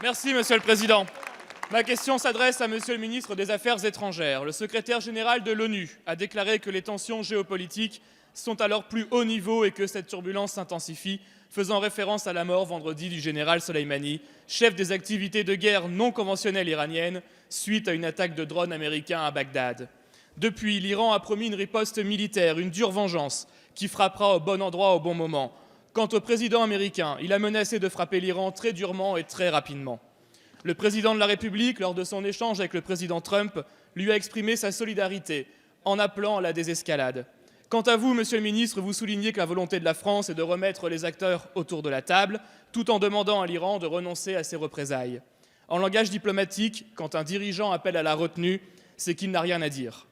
Merci, Monsieur le Président. Ma question s'adresse à Monsieur le ministre des Affaires étrangères. Le secrétaire général de l'ONU a déclaré que les tensions géopolitiques sont à leur plus haut niveau et que cette turbulence s'intensifie, faisant référence à la mort vendredi du général Soleimani, chef des activités de guerre non conventionnelles iraniennes, suite à une attaque de drones américains à Bagdad. Depuis, l'Iran a promis une riposte militaire, une dure vengeance, qui frappera au bon endroit au bon moment. Quant au président américain, il a menacé de frapper l'Iran très durement et très rapidement. Le président de la République, lors de son échange avec le président Trump, lui a exprimé sa solidarité en appelant à la désescalade. Quant à vous, Monsieur le ministre, vous soulignez que la volonté de la France est de remettre les acteurs autour de la table, tout en demandant à l'Iran de renoncer à ses représailles. En langage diplomatique, quand un dirigeant appelle à la retenue, c'est qu'il n'a rien à dire.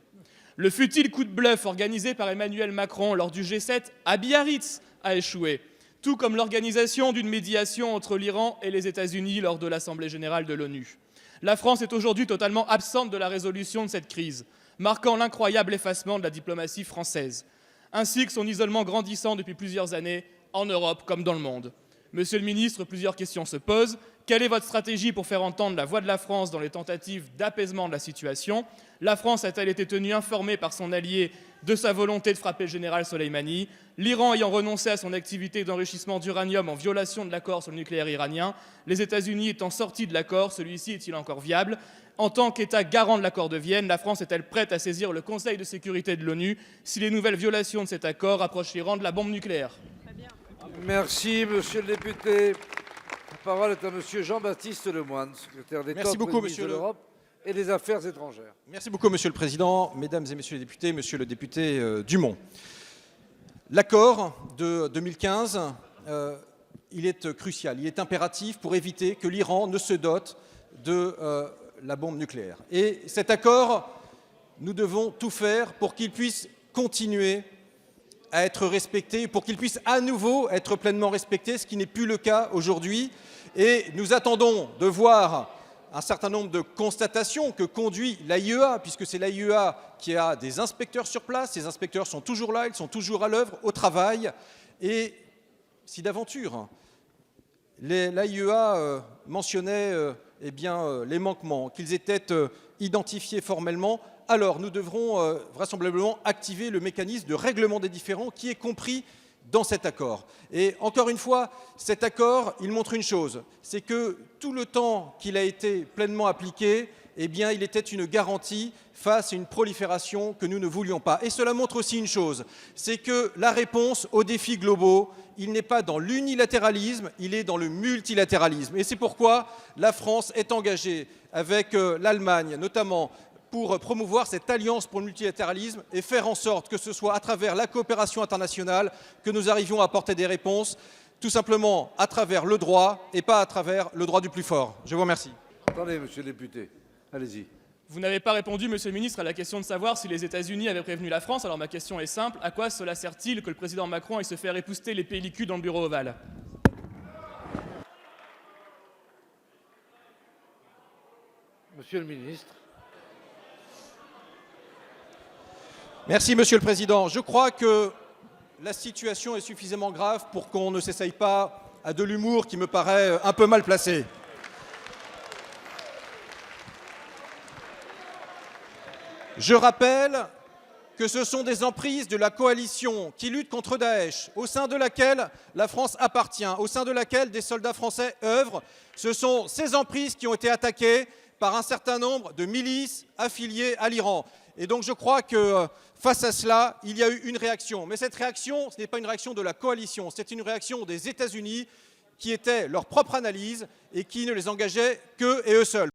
Le futile coup de bluff organisé par Emmanuel Macron lors du G7 à Biarritz a échoué, tout comme l'organisation d'une médiation entre l'Iran et les États-Unis lors de l'Assemblée générale de l'ONU. La France est aujourd'hui totalement absente de la résolution de cette crise, marquant l'incroyable effacement de la diplomatie française, ainsi que son isolement grandissant depuis plusieurs années, en Europe comme dans le monde. Monsieur le ministre, plusieurs questions se posent. Quelle est votre stratégie pour faire entendre la voix de la France dans les tentatives d'apaisement de la situation? La France a-t-elle été tenue informée par son allié de sa volonté de frapper le général Soleimani? L'Iran ayant renoncé à son activité d'enrichissement d'uranium en violation de l'accord sur le nucléaire iranien, les États-Unis étant sortis de l'accord, celui-ci est-il encore viable? En tant qu'État garant de l'accord de Vienne, la France est-elle prête à saisir le Conseil de sécurité de l'ONU si les nouvelles violations de cet accord rapprochent l'Iran de la bombe nucléaire? Merci, monsieur le député. La parole est à monsieur Jean-Baptiste Lemoyne, secrétaire d'État auprès du ministre de l'Europe et des Affaires étrangères. Merci beaucoup, monsieur le président, mesdames et messieurs les députés, monsieur le député Dumont. L'accord de 2015, il est crucial, il est impératif pour éviter que l'Iran ne se dote de la bombe nucléaire. Et cet accord, nous devons tout faire pour qu'il puisse continuer à être respecté, pour qu'il puisse à nouveau être pleinement respecté, ce qui n'est plus le cas aujourd'hui. Et nous attendons de voir un certain nombre de constatations que conduit l'AIEA, puisque c'est l'AIEA qui a des inspecteurs sur place. Ces inspecteurs sont toujours là, ils sont toujours à l'œuvre, au travail. Et si d'aventure, l'AIEA mentionnait les manquements, qu'ils étaient identifiés formellement, alors nous devrons vraisemblablement activer le mécanisme de règlement des différends qui est compris dans cet accord. Et encore une fois, cet accord, il montre une chose, c'est que tout le temps qu'il a été pleinement appliqué, eh bien, il était une garantie face à une prolifération que nous ne voulions pas. Et cela montre aussi une chose, c'est que la réponse aux défis globaux, il n'est pas dans l'unilatéralisme, il est dans le multilatéralisme. Et c'est pourquoi la France est engagée avec l'Allemagne, notamment, pour promouvoir cette alliance pour le multilatéralisme et faire en sorte que ce soit à travers la coopération internationale que nous arrivions à apporter des réponses, tout simplement à travers le droit et pas à travers le droit du plus fort. Je vous remercie. Attendez, monsieur le député, allez-y. Vous n'avez pas répondu, Monsieur le ministre, à la question de savoir si les États-Unis avaient prévenu la France. Alors ma question est simple, à quoi cela sert-il que le président Macron aille se faire épousseter les pellicules dans le bureau ovale? Monsieur le ministre. Merci, monsieur le président. Je crois que la situation est suffisamment grave pour qu'on ne s'essaye pas à de l'humour qui me paraît un peu mal placé. Je rappelle que ce sont des emprises de la coalition qui lutte contre Daesh, au sein de laquelle la France appartient, au sein de laquelle des soldats français œuvrent. Ce sont ces emprises qui ont été attaquées par un certain nombre de milices affiliées à l'Iran. Et donc je crois que face à cela, il y a eu une réaction. Mais cette réaction, ce n'est pas une réaction de la coalition, c'est une réaction des États-Unis qui était leur propre analyse et qui ne les engageait qu'eux et eux seuls.